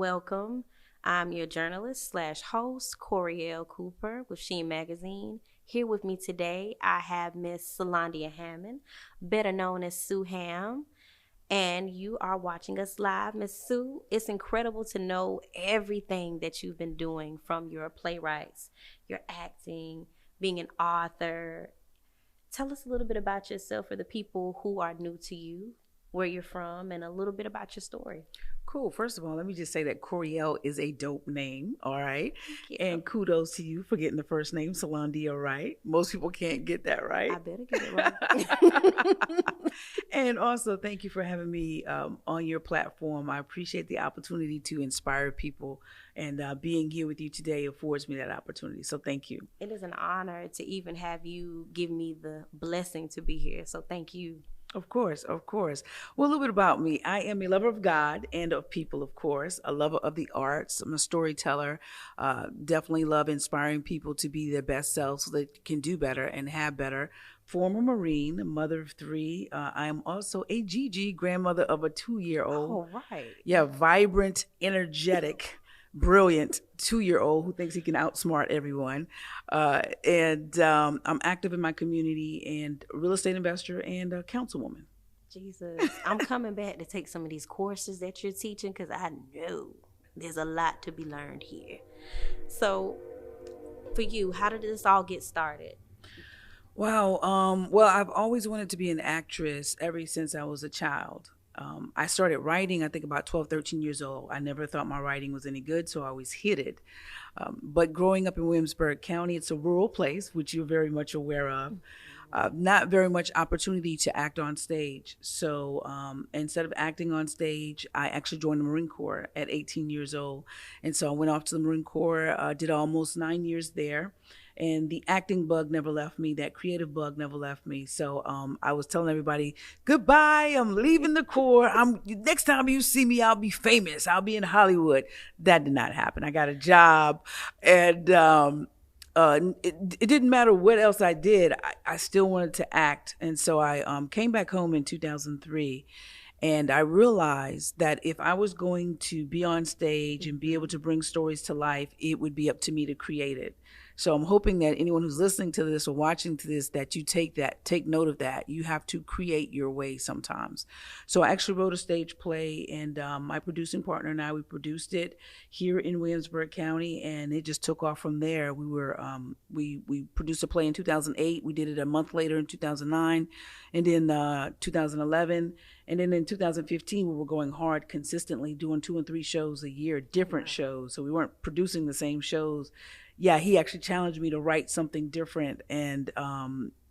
welcome. I'm your journalist slash host, Coriel Cooper with Sheen Magazine. Here with me today, I have Miss Solandia Hammond, better known as Sue Ham. And you are watching us live, Miss Sue. It's incredible to know everything that you've been doing, from your playwrights, your acting, being an author. Tell us a little bit about yourself for the people who are new to you, where you're from, and a little bit about your story. Cool. First of all, let me just say that Coriel is a dope name. All right. Thank you. And kudos to you for getting the first name, Solandia, right? Most people can't get that right. I better get it right. And also, thank you for having me on your platform. I appreciate the opportunity to inspire people, and being here with you today affords me that opportunity. So thank you. It is an honor to even have you give me the blessing to be here. So thank you. Of course, of course. Well, a little bit about me. I am a lover of God and of people, of course, a lover of the arts. I'm a storyteller. Definitely love inspiring people to be their best selves so they can do better and have better. Former Marine, mother of three. I am also a GG, grandmother of a 2-year-old. All right. Yeah, vibrant, energetic, brilliant 2-year-old who thinks he can outsmart everyone. And I'm active in my community and a real estate investor and a councilwoman. Jesus, I'm coming back to take some of these courses that you're teaching because I know there's a lot to be learned here. So for you, how did this all get started? Wow. Well, I've always wanted to be an actress ever since I was a child. I started writing, I think, about 12, 13 years old. I never thought my writing was any good, so I always hid it. But growing up in Williamsburg County, it's a rural place, which you're very much aware of. Not very much opportunity to act on stage. So instead of acting on stage, I actually joined the Marine Corps at 18 years old. And so I went off to the Marine Corps, did almost 9 years there. And the acting bug never left me. That creative bug never left me. So I was telling everybody, goodbye, I'm leaving the Corps. Next time you see me, I'll be famous. I'll be in Hollywood. That did not happen. I got a job, and it didn't matter what else I did. I still wanted to act. And so I came back home in 2003. And I realized that if I was going to be on stage and be able to bring stories to life, it would be up to me to create it. So I'm hoping that anyone who's listening to this or watching to this, that you take note of that. You have to create your way sometimes. So I actually wrote a stage play, and my producing partner and I, we produced it here in Williamsburg County, and it just took off from there. We produced a play in 2008. We did it a month later in 2009, and then 2011. And then in 2015, we were going hard consistently, doing 2 and 3 shows a year, different shows. So we weren't producing the same shows. Yeah, he actually challenged me to write something different. And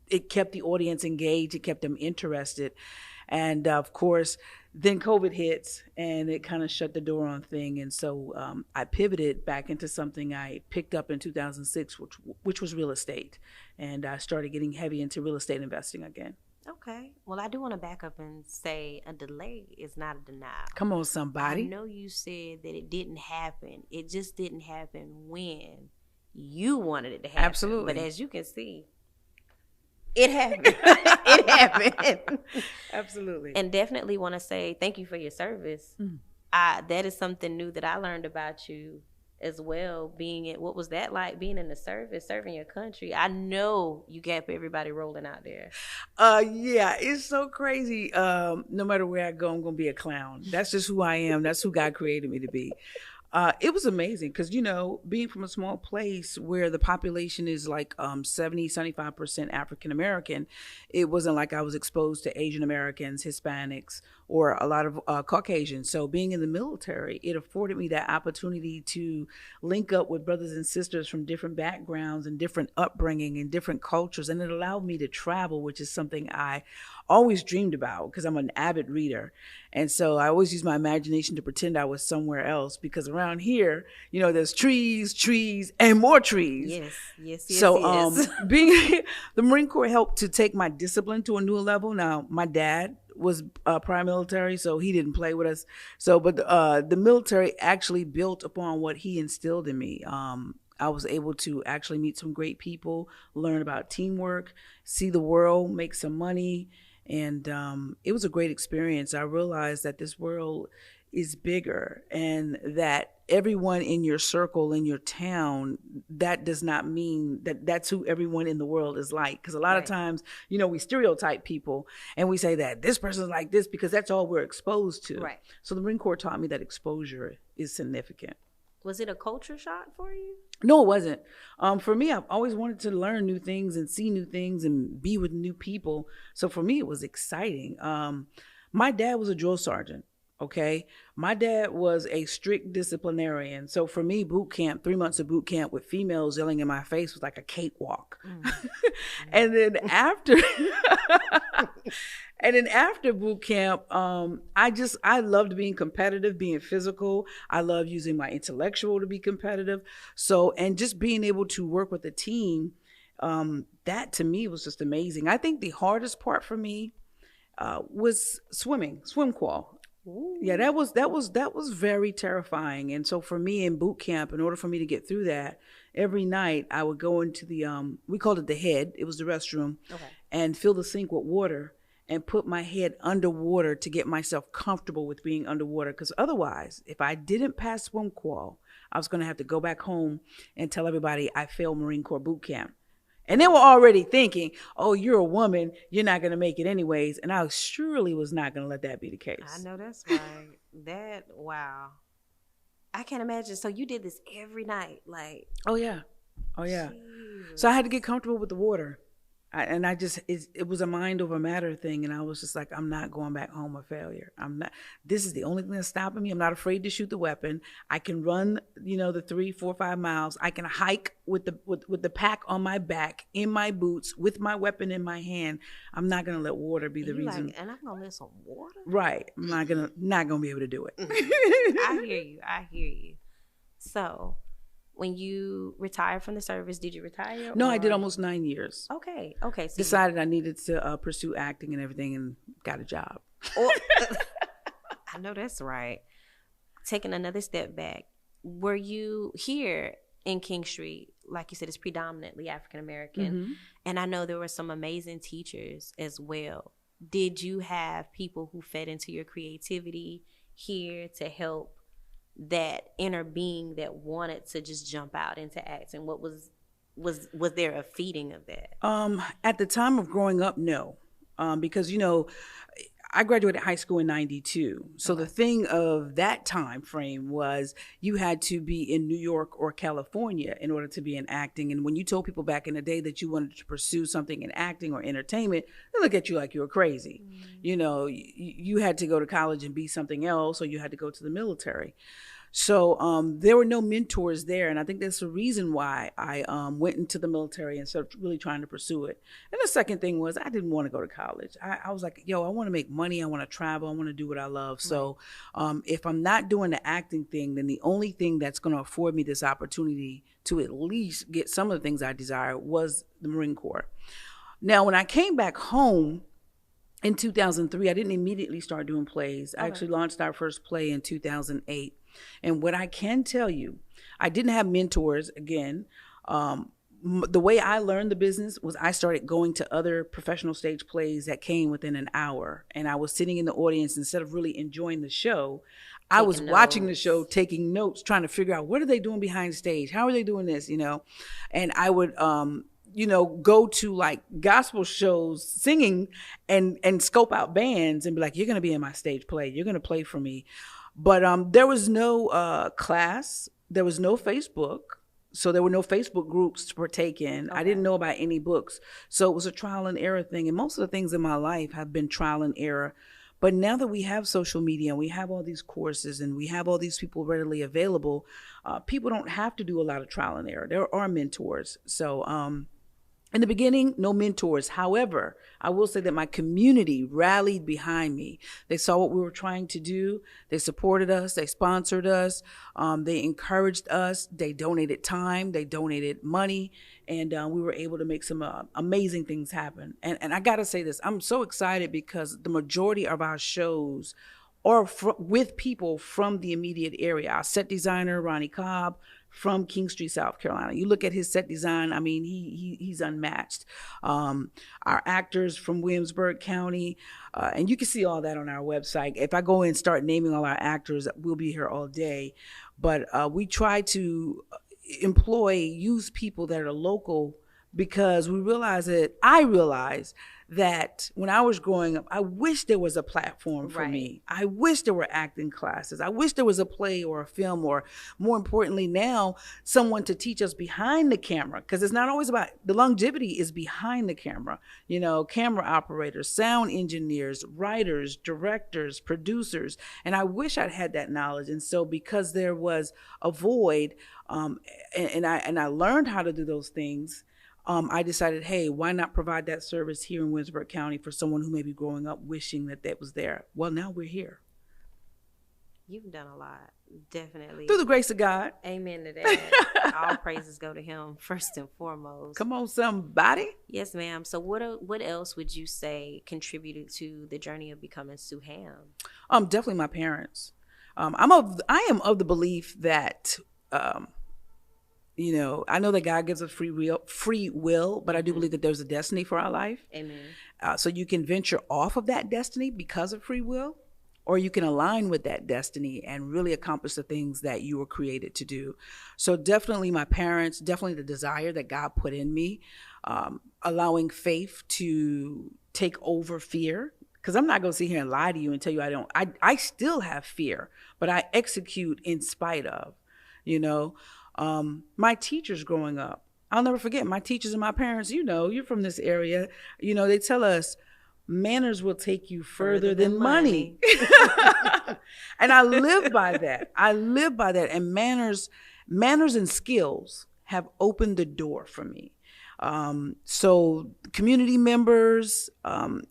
it kept the audience engaged. It kept them interested. And of course, then COVID hits and it kind of shut the door on thing. And so I pivoted back into something I picked up in 2006, which was real estate. And I started getting heavy into real estate investing again. Okay. Well, I do want to back up and say a delay is not a denial. Come on, somebody. I know you said that it didn't happen. It just didn't happen when you wanted it to happen. Absolutely. But as you can see, it happened. It happened. Absolutely. And definitely want to say thank you for your service. That is something new that I learned about you as well. What was that like, being in the service, serving your country? I know you got everybody rolling out there. Yeah, it's so crazy. No matter where I go, I'm gonna be a clown. That's just who I am. That's who God created me to be. It was amazing because, being from a small place where the population is like 75% African American, it wasn't like I was exposed to Asian Americans, Hispanics, or a lot of Caucasians. So being in the military, it afforded me that opportunity to link up with brothers and sisters from different backgrounds and different upbringing and different cultures. And it allowed me to travel, which is something I always dreamed about because I'm an avid reader. And so I always use my imagination to pretend I was somewhere else, because around here, there's trees, and more trees. Yes. So being the Marine Corps helped to take my discipline to a new level. Now, my dad was prior military, so he didn't play with us. But the military actually built upon what he instilled in me. I was able to actually meet some great people, learn about teamwork, see the world, make some money. And it was a great experience. I realized that this world is bigger, and that everyone in your circle, in your town, that does not mean that that's who everyone in the world is like. Because a lot of times, we stereotype people and we say that this person's like this because that's all we're exposed to. Right. So the Marine Corps taught me that exposure is significant. Was it a culture shock for you? No, it wasn't. For me, I've always wanted to learn new things and see new things and be with new people. So for me, it was exciting. My dad was a drill sergeant. Okay. My dad was a strict disciplinarian. So for me, boot camp, 3 months of boot camp with females yelling in my face was like a cakewalk. And then after, boot camp, I loved being competitive, being physical. I love using my intellectual to be competitive. So, and just being able to work with a team, that to me was just amazing. I think the hardest part for me was swim qual. Ooh. Yeah, that was very terrifying. And so for me in boot camp, in order for me to get through that, every night I would go into the we called it the head. It was the restroom, and fill the sink with water and put my head underwater to get myself comfortable with being underwater. Because otherwise, if I didn't pass swim qual, I was going to have to go back home and tell everybody I failed Marine Corps boot camp. And they were already thinking, oh, you're a woman, you're not going to make it anyways. And I surely was not going to let that be the case. I know that's right. Wow. I can't imagine. So you did this every night, like. Oh, yeah. Jeez. So I had to get comfortable with the water. It was a mind over matter thing. And I was just like, I'm not going back home a failure. This is the only thing that's stopping me. I'm not afraid to shoot the weapon. I can run, the 3, 4, 5 miles. I can hike with the pack on my back, in my boots, with my weapon in my hand. I'm not going to let water be the reason. Like, and I'm going to let some water? Right. I'm not going to be able to do it. I hear you. So when you retired from the service, did you retire? No, I did almost 9 years. Okay. So decided I needed to pursue acting and everything, and got a job. I know that's right. Taking another step back, were you here in King Street? Like you said, it's predominantly African American, and I know there were some amazing teachers as well. Did you have people who fed into your creativity here to help that inner being that wanted to just jump out into acting? What was there a feeding of that? At the time of growing up, no. Because, I graduated high school in 92. So the thing of that time frame was you had to be in New York or California in order to be in acting. And when you told people back in the day that you wanted to pursue something in acting or entertainment, they look at you like you were crazy. You had to go to college and be something else, or you had to go to the military. So there were no mentors there. And I think that's the reason why I went into the military instead of really trying to pursue it. And the second thing was I didn't want to go to college. I was like, I want to make money. I want to travel. I want to do what I love. Right. So if I'm not doing the acting thing, then the only thing that's going to afford me this opportunity to at least get some of the things I desire was the Marine Corps. Now, when I came back home, in 2003, I didn't immediately start doing plays. I actually launched our first play in 2008. And what I can tell you, I didn't have mentors again. The way I learned the business was I started going to other professional stage plays that came within an hour. And I was sitting in the audience instead of really enjoying the show. I was watching the show, taking notes, trying to figure out what are they doing behind stage? How are they doing this? And I would go to like gospel shows singing and scope out bands and be like, you're going to be in my stage play. You're going to play for me. But there was no class. There was no Facebook. So there were no Facebook groups to partake in. I didn't know about any books. So it was a trial and error thing. And most of the things in my life have been trial and error. But now that we have social media and we have all these courses and we have all these people readily available, people don't have to do a lot of trial and error. There are mentors. So in the beginning, no mentors. However, I will say that my community rallied behind me. They saw what we were trying to do. They supported us. They sponsored us. They encouraged us. They donated time. They donated money. And we were able to make some amazing things happen. And I got to say this. I'm so excited because the majority of our shows or with people from the immediate area. Our set designer, Ronnie Cobb, from King Street, South Carolina. You look at his set design, I mean, he's unmatched. Our actors from Williamsburg County, and you can see all that on our website. If I go in and start naming all our actors, we'll be here all day. But we try to use people that are local, because I realize that when I was growing up, I wish there was a platform for me. I wish there were acting classes. I wish there was a play or a film, or more importantly now, someone to teach us behind the camera, because it's not always about the longevity is behind the camera. You know, camera operators, sound engineers, writers, directors, producers. And I wish I'd had that knowledge. And so because there was a void, and I learned how to do those things, I decided, hey, why not provide that service here in Williamsburg County for someone who may be growing up wishing that was there. Well, now we're here. You've done a lot, definitely. Through the grace of God. Amen to that. All praises go to him first and foremost. Come on, somebody. Yes, ma'am. So what else would you say contributed to the journey of becoming Sue Ham? Definitely my parents. I am of the belief that you know, I know that God gives us free will, but I do believe that there's a destiny for our life. Amen. So you can venture off of that destiny because of free will, or you can align with that destiny and really accomplish the things that you were created to do. So definitely my parents, definitely the desire that God put in me, allowing faith to take over fear. Because I'm not going to sit here and lie to you and tell you I don't. I still have fear, but I execute in spite of, you know. My teachers growing up, I'll never forget my teachers and my parents. You know, you're from this area. You know, they tell us manners will take you further than money. And I live by that. And manners and skills have opened the door for me. So community members,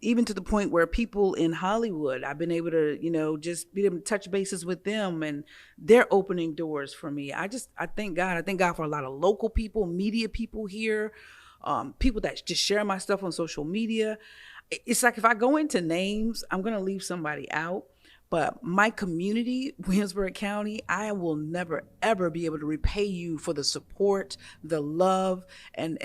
even to the point where people in Hollywood, I've been able to, you know, just be able to touch bases with them, and they're opening doors for me. I thank God. I thank God for a lot of local people, media people here, people that just share my stuff on social media. It's like if I go into names, I'm going to leave somebody out. But my community, Williamsburg County, I will never, ever be able to repay you for the support, the love, and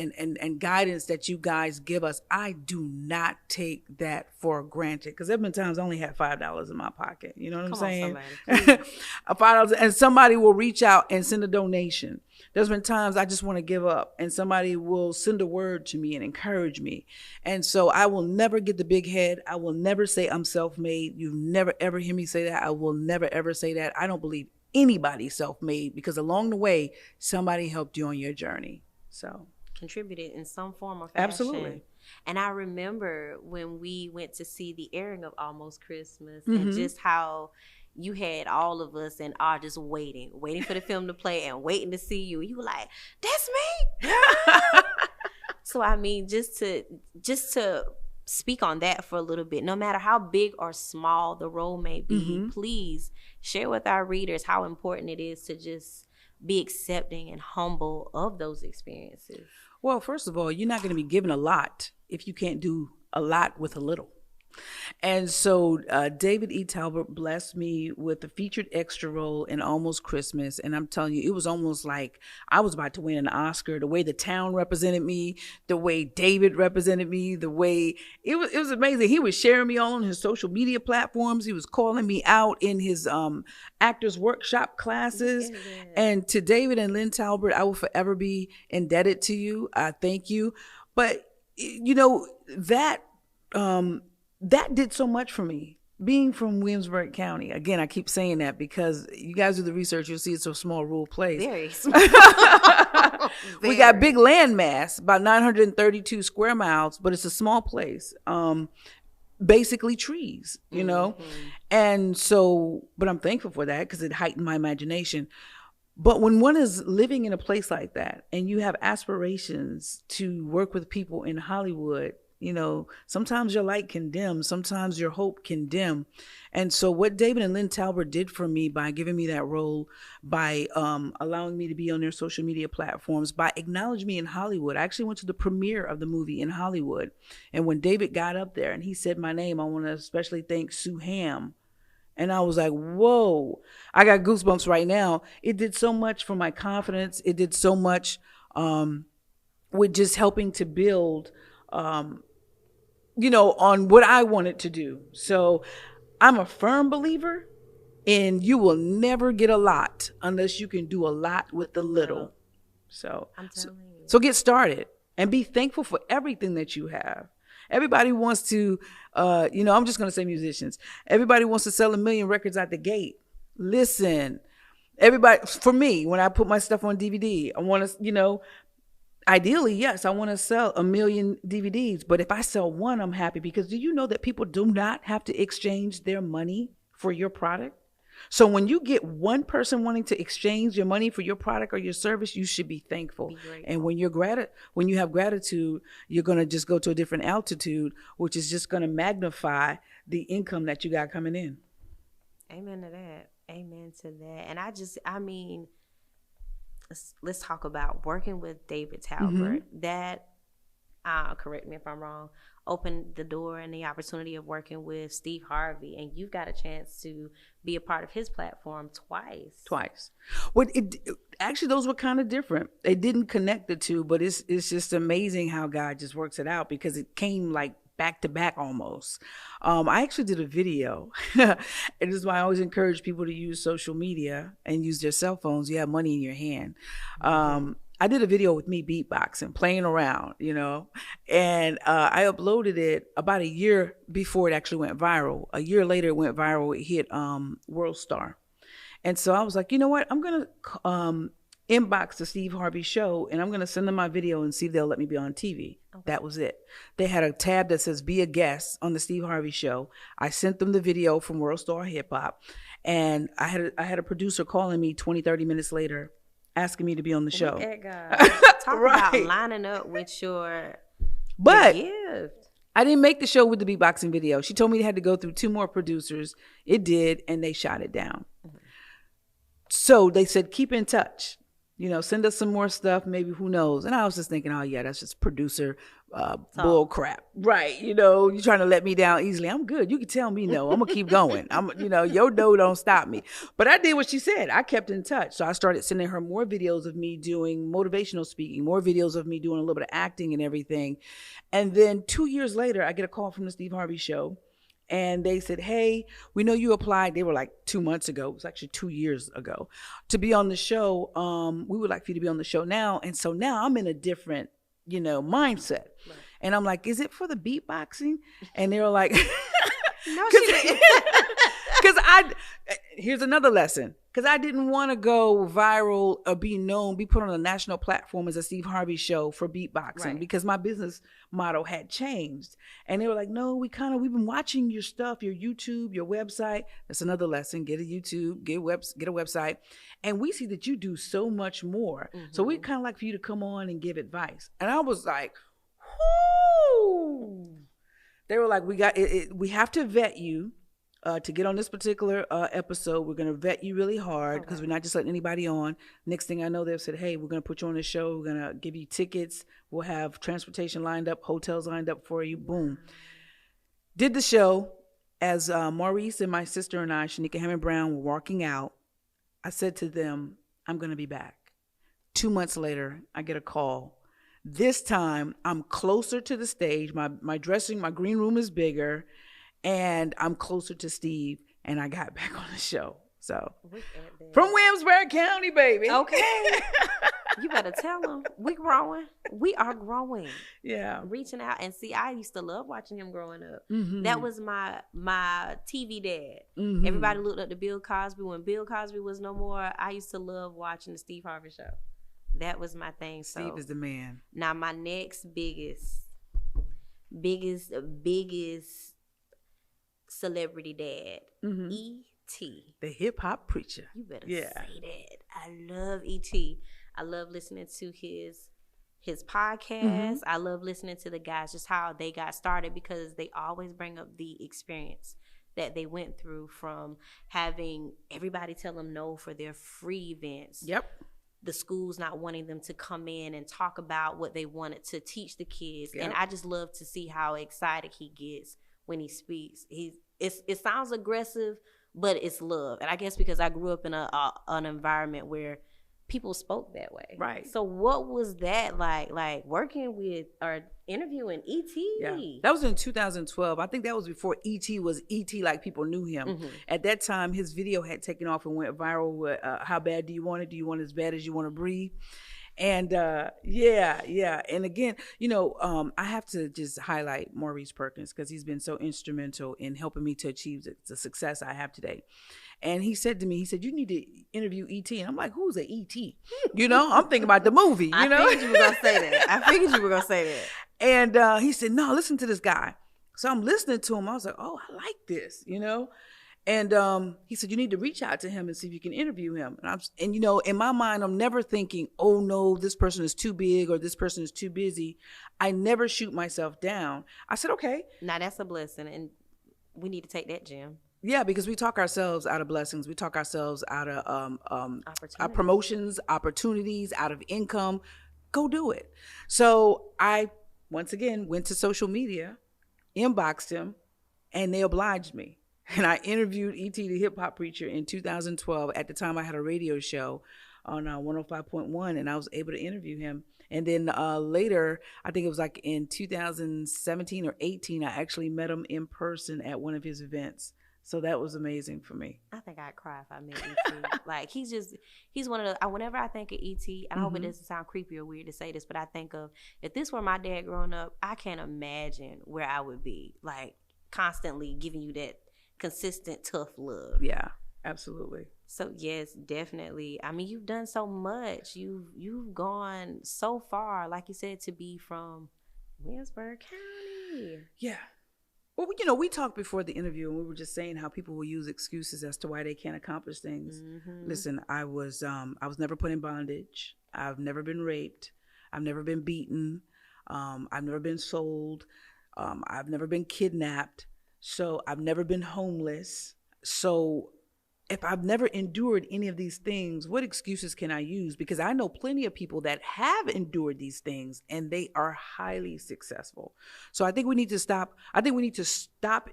guidance that you guys give us. I do not take that for granted, because there have been times I only had $5 in my pocket. You know what I'm saying? $5, and somebody will reach out and send a donation. There's been times I just want to give up, and somebody will send a word to me and encourage me. And so I will never get the big head. I will never say I'm self-made. You never, ever hear me say that. I will never, ever say that. I don't believe anybody's self-made, because along the way, somebody helped you on your journey. So contributed in some form or fashion. Absolutely. And I remember when we went to see the airing of Almost Christmas, and just how you had all of us and are just waiting for the film to play and waiting to see you. You were like, that's me. So I mean, just to speak on that for a little bit, no matter how big or small the role may be, please share with our readers how important it is to just be accepting and humble of those experiences. Well, first of all, you're not going to be given a lot if you can't do a lot with a little. And so David E. Talbot blessed me with a featured extra role in Almost Christmas. And I'm telling you, it was almost like I was about to win an Oscar. The way the town represented me, the way David represented me, the way it was amazing. He was sharing me all on his social media platforms. He was calling me out in his actors workshop classes. And to David and Lynn Talbot, I will forever be indebted to you. I thank you. But, you know, that did so much for me. Being from Williamsburg County, again, I keep saying that because you guys do the research, you'll see it's a small rural place. Very small. We got big land mass, about 932 square miles, but it's a small place. Basically trees, you know? And so, but I'm thankful for that because it heightened my imagination. But when one is living in a place like that and you have aspirations to work with people in Hollywood, you know, sometimes your light can dim, sometimes your hope can dim. And so what David and Lynn Talbot did for me by giving me that role, by allowing me to be on their social media platforms, by acknowledging me in Hollywood. I actually went to the premiere of the movie in Hollywood. And when David got up there and he said my name, I want to especially thank Sue Ham. And I was like, whoa, I got goosebumps right now. It did so much for my confidence. It did so much with just helping to build, on what I wanted to do. So I'm a firm believer in you will never get a lot unless you can do a lot with the little. So, I'm telling you. so get started and be thankful for everything that you have. Everybody wants to, I'm just going to say musicians. Everybody wants to sell 1 million records out the gate. Listen, everybody, for me, when I put my stuff on DVD, I want to, ideally, yes, I want to sell 1 million DVDs. But if I sell one, I'm happy, because do you know that people do not have to exchange their money for your product? So when you get one person wanting to exchange your money for your product or your service, you should be thankful. And when when you have gratitude, you're going to just go to a different altitude, which is just going to magnify the income that you got coming in. Amen to that. Amen to that. And let's talk about working with David Talbert. That, correct me if I'm wrong, opened the door and the opportunity of working with Steve Harvey, and you've got a chance to be a part of his platform twice. Well, actually, those were kind of different. They didn't connect the two, but it's just amazing how God just works it out, because it came like back to back almost. I actually did a video. And this is why I always encourage people to use social media and use their cell phones. You have money in your hand. I did a video with me beatboxing, playing around, and I uploaded it about a year before it actually went viral. A year later, it went viral. It hit World Star. And so I was like, you know what? I'm going to inbox the Steve Harvey show, and I'm going to send them my video and see if they'll let me be on TV. Okay. That was it. They had a tab that says be a guest on the Steve Harvey show. I sent them the video from World Star Hip Hop, and I had a producer calling me 20, 30 minutes later asking me to be on the show. Talk right. about lining up with your gift. I didn't make the show with the beatboxing video. She told me it had to go through 2 more producers. It did, and they shot it down. Mm-hmm. So they said, keep in touch. Send us some more stuff. Maybe, who knows? And I was just thinking, oh yeah, that's just producer bull crap. Right. You're trying to let me down easily. I'm good. You can tell me no. I'm going to keep going. Your no don't stop me. But I did what she said. I kept in touch. So I started sending her more videos of me doing motivational speaking, more videos of me doing a little bit of acting and everything. And then 2 years later, I get a call from the Steve Harvey show. And they said, hey, we know you applied. They were like 2 months ago. It was actually 2 years ago to be on the show. We would like for you to be on the show now. And so now I'm in a different, mindset. Right. And I'm like, is it for the beatboxing? And they were like, no, she didn't. Because here's another lesson. Because I didn't want to go viral or be put on a national platform as a Steve Harvey show for beatboxing, right. Because my business model had changed. And they were like, no, we've been watching your stuff, your YouTube, your website. That's another lesson. Get a YouTube, get a website. And we see that you do so much more. Mm-hmm. So we'd kind of like for you to come on and give advice. And I was like, whoo. They were like, we have to vet you. To get on this particular episode, we're going to vet you really hard, because we're not just letting anybody on. Next thing I know, they've said, hey, we're going to put you on the show. We're going to give you tickets. We'll have transportation lined up, hotels lined up for you. Boom. Did the show. As Maurice and my sister and I, Shanika Hammond Brown, were walking out, I said to them, I'm going to be back. 2 months later, I get a call. This time, I'm closer to the stage. My green room is bigger. And I'm closer to Steve, and I got back on the show. So, from Williamsburg County, baby. Okay. You better tell them. We're growing. We are growing. Yeah. Reaching out. And see, I used to love watching him growing up. Mm-hmm. That was my TV dad. Mm-hmm. Everybody looked up to Bill Cosby. When Bill Cosby was no more, I used to love watching the Steve Harvey show. That was my thing. Steve is the man. Now, my next biggest celebrity dad, mm-hmm. E.T. The hip hop preacher. You better say that. I love E.T. I love listening to his podcast. Mm-hmm. I love listening to the guys, just how they got started, because they always bring up the experience that they went through, from having everybody tell them no for their free events. Yep. The schools not wanting them to come in and talk about what they wanted to teach the kids. Yep. And I just love to see how excited he gets when he speaks. It sounds aggressive but it's love. And I guess because I grew up in an environment where people spoke that way. Right. So what was that like working with or interviewing E.T.? Yeah, that was in 2012. I think that was before E.T. was E.T. like people knew him. Mm-hmm. At that time, his video had taken off and went viral with How Bad Do You Want It? Do you want it as bad as you want to breathe? And yeah. And again, I have to just highlight Maurice Perkins because he's been so instrumental in helping me to achieve the success I have today. And he said to me, you need to interview E.T. And I'm like, who's a E.T.? I'm thinking about the movie, I figured you were going to say that. And he said, no, listen to this guy. So I'm listening to him. I was like, oh, I like this, And he said, you need to reach out to him and see if you can interview him. And in my mind, I'm never thinking, oh, no, this person is too big or this person is too busy. I never shoot myself down. I said, okay. Now, that's a blessing. And we need to take that, Jim. Yeah, because we talk ourselves out of blessings. We talk ourselves out of our promotions, opportunities, out of income. Go do it. So I, once again, went to social media, inboxed him, and they obliged me. And I interviewed E.T. the hip hop preacher in 2012. At the time, I had a radio show on 105.1, and I was able to interview him. And then later, I think it was like in 2017 or 18, I actually met him in person at one of his events. So that was amazing for me. I think I'd cry if I met E.T. Like, he's one of the, whenever I think of E.T., and I hope it doesn't sound creepy or weird to say this, but I think of, if this were my dad growing up, I can't imagine where I would be, like, constantly giving you that consistent, tough love. Yeah, absolutely. So, yes, definitely. I mean, you've done so much. You've gone so far, like you said, to be from Williamsburg County. Yeah. Well, we talked before the interview, and we were just saying how people will use excuses as to why they can't accomplish things. Mm-hmm. Listen, I was never put in bondage. I've never been raped. I've never been beaten. I've never been sold. I've never been kidnapped. So I've never been homeless. So if I've never endured any of these things, what excuses can I use? Because I know plenty of people that have endured these things and they are highly successful. So I think we need to stop. I think we need to stop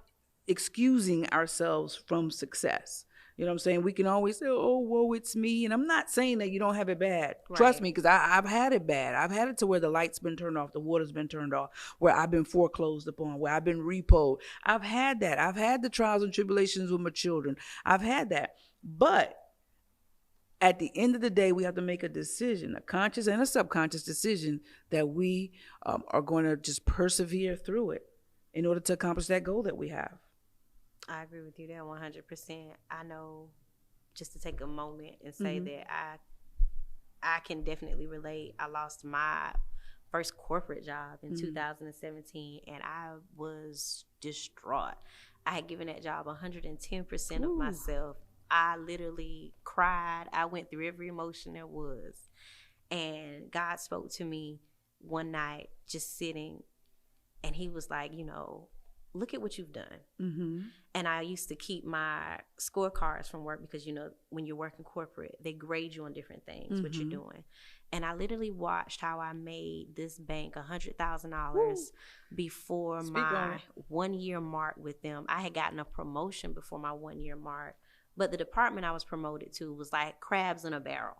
excusing ourselves from success. You know what I'm saying? We can always say, oh, whoa, it's me. And I'm not saying that you don't have it bad. Right. Trust me, because I've had it bad. I've had it to where the light's been turned off, the water's been turned off, where I've been foreclosed upon, where I've been repoed. I've had that. I've had the trials and tribulations with my children. I've had that. But at the end of the day, we have to make a decision, a conscious and a subconscious decision that we are going to just persevere through it in order to accomplish that goal that we have. I agree with you there 100%. I know, just to take a moment and say that I can definitely relate. I lost my first corporate job in 2017, and I was distraught. I had given that job 110% of myself. I literally cried. I went through every emotion there was. And God spoke to me one night, just sitting, and he was like, look at what you've done. Mm-hmm. And I used to keep my scorecards from work because, when you're working corporate, they grade you on different things, what you're doing. And I literally watched how I made this bank $100,000 before my 1 year mark with them. I had gotten a promotion before my 1 year mark, but the department I was promoted to was like crabs in a barrel.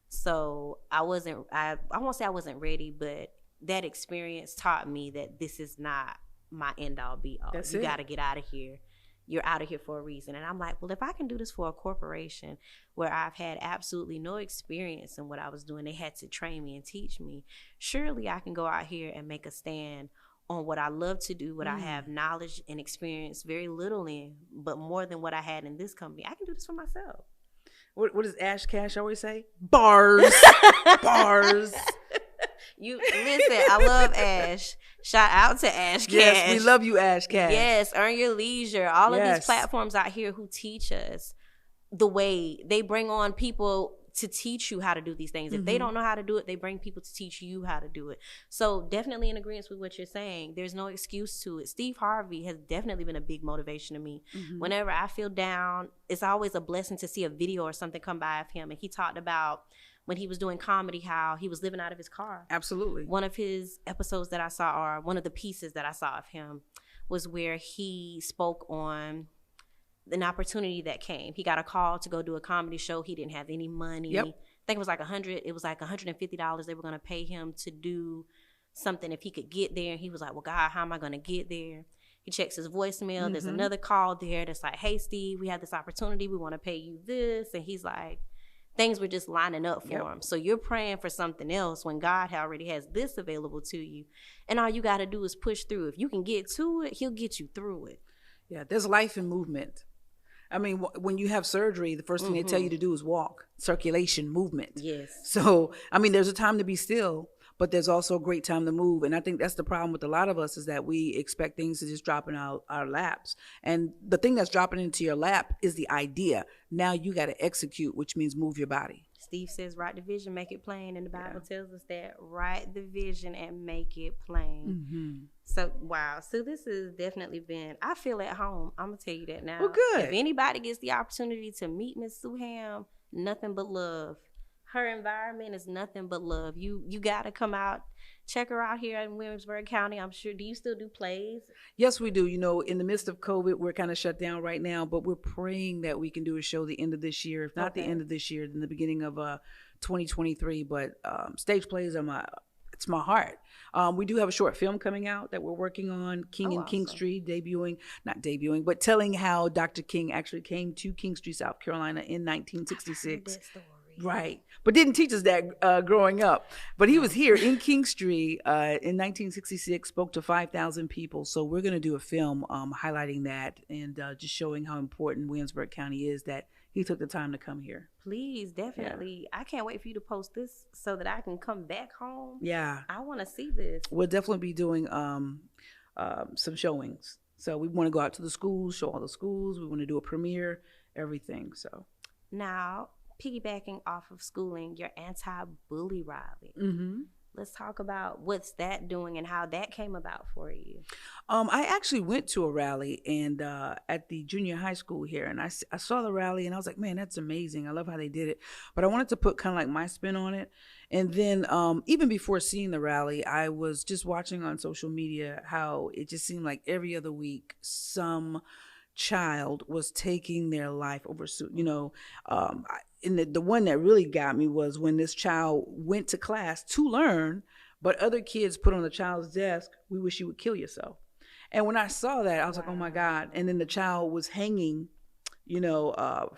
So I won't say I wasn't ready, but that experience taught me that this is not my end all be all. You got to get out of here. You're out of here for a reason. And I'm like, well, if I can do this for a corporation where I've had absolutely no experience in what I was doing, they had to train me and teach me, surely I can go out here and make a stand on what I love to do, what I have knowledge and experience very little in, but more than what I had in this company. I can do this for myself. What does Ash Cash always say? Bars. Bars. You listen, I love Ash. Shout out to Ash Cash. Yes, we love you, Ash Cash. Yes, Earn Your Leisure. All of these platforms out here who teach us the way. They bring on people to teach you how to do these things. If they don't know how to do it, they bring people to teach you how to do it. So definitely in agreement with what you're saying. There's no excuse to it. Steve Harvey has definitely been a big motivation to me. Whenever I feel down, it's always a blessing to see a video or something come by of him. And he talked about when he was doing comedy, how he was living out of his car. Absolutely. One of his episodes that I saw, or one of the pieces that I saw of him, was where he spoke on an opportunity that came. He got a call to go do a comedy show. He didn't have any money. Yep. I think it was like $150 they were going to pay him to do something if he could get there. And he was like, well, God, how am I going to get there? He checks his voicemail. Mm-hmm. There's another call there that's like, hey, Steve, we have this opportunity. We want to pay you this. And he's like, things were just lining up for him. So you're praying for something else when God already has this available to you. And all you got to do is push through. If you can get to it, he'll get you through it. Yeah, there's life in movement. I mean, when you have surgery, the first thing they tell you to do is walk, circulation, movement. Yes. So, I mean, there's a time to be still, but there's also a great time to move. And I think that's the problem with a lot of us, is that we expect things to just drop in our laps. And the thing that's dropping into your lap is the idea. Now you got to execute, which means move your body. Steve says, write the vision, make it plain. And the Bible tells us that write the vision and make it plain. Mm-hmm. So, wow. So this has definitely been, I feel at home. I'm going to tell you that now. Well, good. If anybody gets the opportunity to meet Miss Suham, nothing but love. Her environment is nothing but love. You got to come out, check her out here in Williamsburg County. I'm sure. Do you still do plays? Yes, we do. You know, in the midst of COVID, we're kind of shut down right now, but we're praying that we can do a show the end of this year. If not the end of this year, then the beginning of 2023. But stage plays are it's my heart. We do have a short film coming out that we're working on, King Street, but telling how Dr. King actually came to King Street, South Carolina in 1966. I heard that story. Right. But didn't teach us that growing up. But he was here in King Street in 1966, spoke to 5,000 people. So we're going to do a film highlighting that and just showing how important Williamsburg County is, that he took the time to come here. Please, definitely. Yeah. I can't wait for you to post this so that I can come back home. Yeah. I want to see this. We'll definitely be doing some showings. So we want to go out to the schools, show all the schools. We want to do a premiere, everything. So now, piggybacking off of schooling, your anti-bully rally. Mm-hmm. Let's talk about what's that doing and how that came about for you. I actually went to a rally and at the junior high school here, and I saw the rally and I was like, man, that's amazing. I love how they did it. But I wanted to put kind of like my spin on it. And then even before seeing the rally, I was just watching on social media how it just seemed like every other week some child was taking their life over, and the one that really got me was when this child went to class to learn, but other kids put on the child's desk, we wish you would kill yourself. And when I saw that, I was like, oh my God. And then the child was hanging,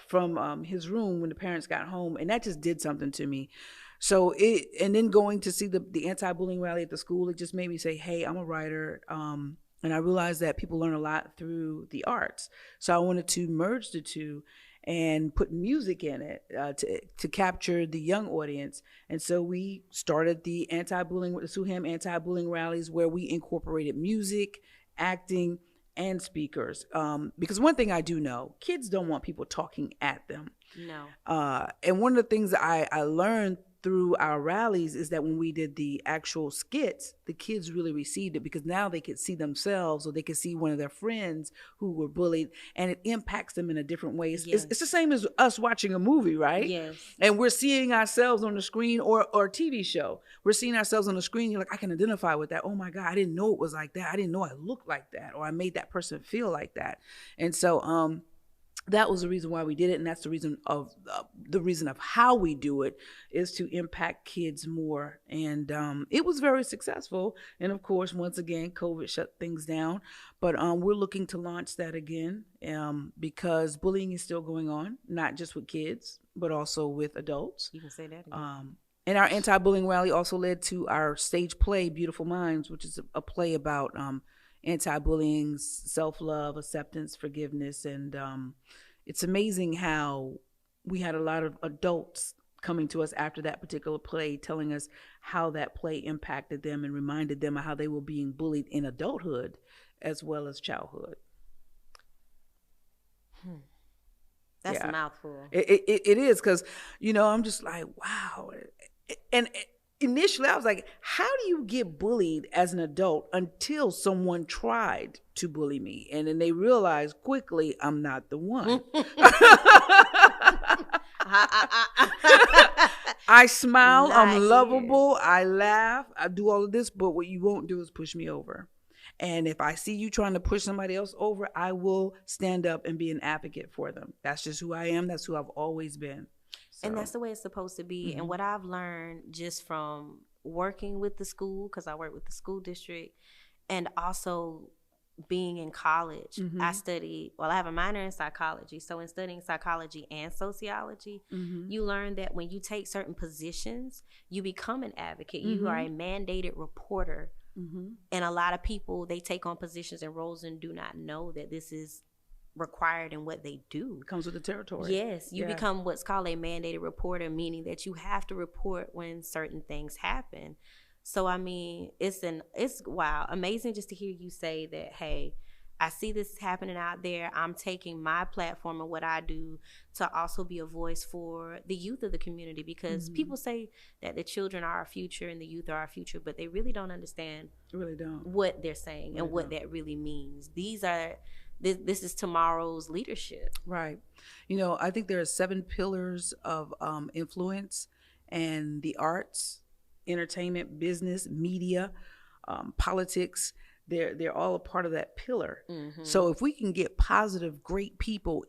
from his room when the parents got home. And that just did something to me. So and then going to see the anti-bullying rally at the school, it just made me say, hey, I'm a writer. And I realized that people learn a lot through the arts. So I wanted to merge the two and put music in it to capture the young audience. And so we started the Suham anti-bullying rallies, where we incorporated music, acting, and speakers. Because one thing I do know, kids don't want people talking at them. No. And one of the things I learned through our rallies is that when we did the actual skits, the kids really received it, because now they could see themselves, or they could see one of their friends who were bullied, and it impacts them in a different way. It's the same as us watching a movie, right? Yes. And we're seeing ourselves on the screen, or a TV show. We're seeing ourselves on the screen. You're like, I can identify with that. Oh my God, I didn't know it was like that. I didn't know I looked like that, or I made that person feel like that. And so, that was the reason why we did it, and that's the reason of how we do it, is to impact kids more. And it was very successful. And of course, once again, COVID shut things down. But we're looking to launch that again because bullying is still going on, not just with kids, but also with adults. You can say that again. And our anti-bullying rally also led to our stage play, Beautiful Minds, which is a play about anti-bullying, self-love, acceptance, forgiveness. And it's amazing how we had a lot of adults coming to us after that particular play, telling us how that play impacted them and reminded them of how they were being bullied in adulthood as well as childhood. That's a mouthful. It is, because, I'm just like, wow. And initially I was like, how do you get bullied as an adult until someone tried to bully me? And then they realized quickly I'm not the one. I smile, I'm lovable, I laugh, I do all of this, but what you won't do is push me over. And if I see you trying to push somebody else over, I will stand up and be an advocate for them. That's just who I am. That's who I've always been. And that's the way it's supposed to be. Mm-hmm. And what I've learned just from working with the school, because I work with the school district, and also being in college, Mm-hmm. I have a minor in psychology. So in studying psychology and sociology, Mm-hmm. you learn that when you take certain positions, you become an advocate. Mm-hmm. You are a mandated reporter. Mm-hmm. And a lot of people, they take on positions and roles and do not know that this is required in what they do. It comes with the territory. Yes, you become what's called a mandated reporter, meaning that you have to report when certain things happen. So I mean, it's wow, amazing just to hear you say that, hey, I see this happening out there. I'm taking my platform and what I do to also be a voice for the youth of the community, because people say that the children are our future and the youth are our future, but they really don't understand what they're saying and what that really means. This is tomorrow's leadership. Right. I think there are 7 pillars of influence, and the arts, entertainment, business, media, politics, they're all a part of that pillar. Mm-hmm. So if we can get positive, great people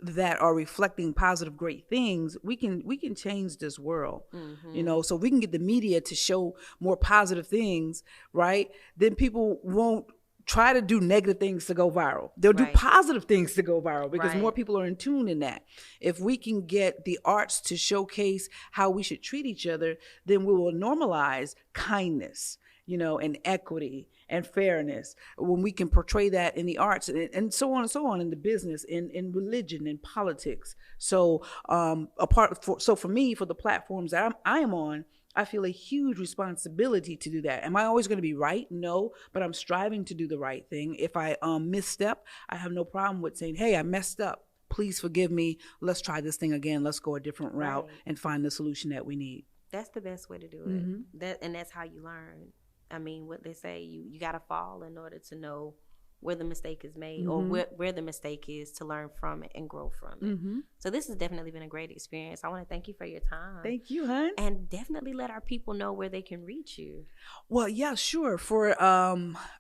that are reflecting positive, great things, we can change this world. Mm-hmm. So if we can get the media to show more positive things, right? Then people won't try to do negative things to go viral. They'll do positive things to go viral, because more people are in tune in that. If we can get the arts to showcase how we should treat each other, then we will normalize kindness, and equity and fairness. When we can portray that in the arts and so on and so on, in the business, in religion, in politics. So for me, for the platforms that I am on, I feel a huge responsibility to do that. Am I always going to be right? No, but I'm striving to do the right thing. If I misstep, I have no problem with saying, hey, I messed up. Please forgive me. Let's try this thing again. Let's go a different route and find the solution that we need. That's the best way to do it. And that's how you learn. I mean, what they say, you got to fall in order to know where the mistake is made, or where the mistake is, to learn from it and grow from it. So this has definitely been a great experience. I want to thank you for your time. Thank you, hon. And definitely let our people know where they can reach you. Well, yeah, sure. For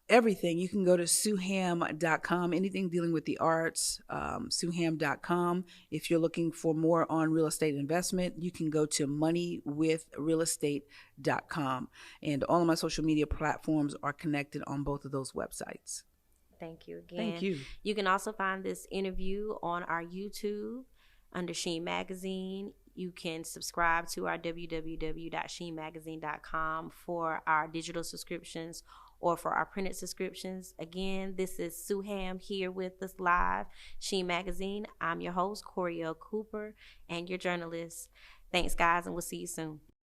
everything, you can go to suham.com. Anything dealing with the arts, suham.com. If you're looking for more on real estate investment, you can go to moneywithrealestate.com. And all of my social media platforms are connected on both of those websites. Thank you again. Thank you. You can also find this interview on our YouTube under Sheen Magazine. You can subscribe to our www.sheenmagazine.com for our digital subscriptions or for our printed subscriptions. Again, this is Suham here with us live, Sheen Magazine. I'm your host, Coriel Cooper, and your journalist. Thanks, guys, and we'll see you soon.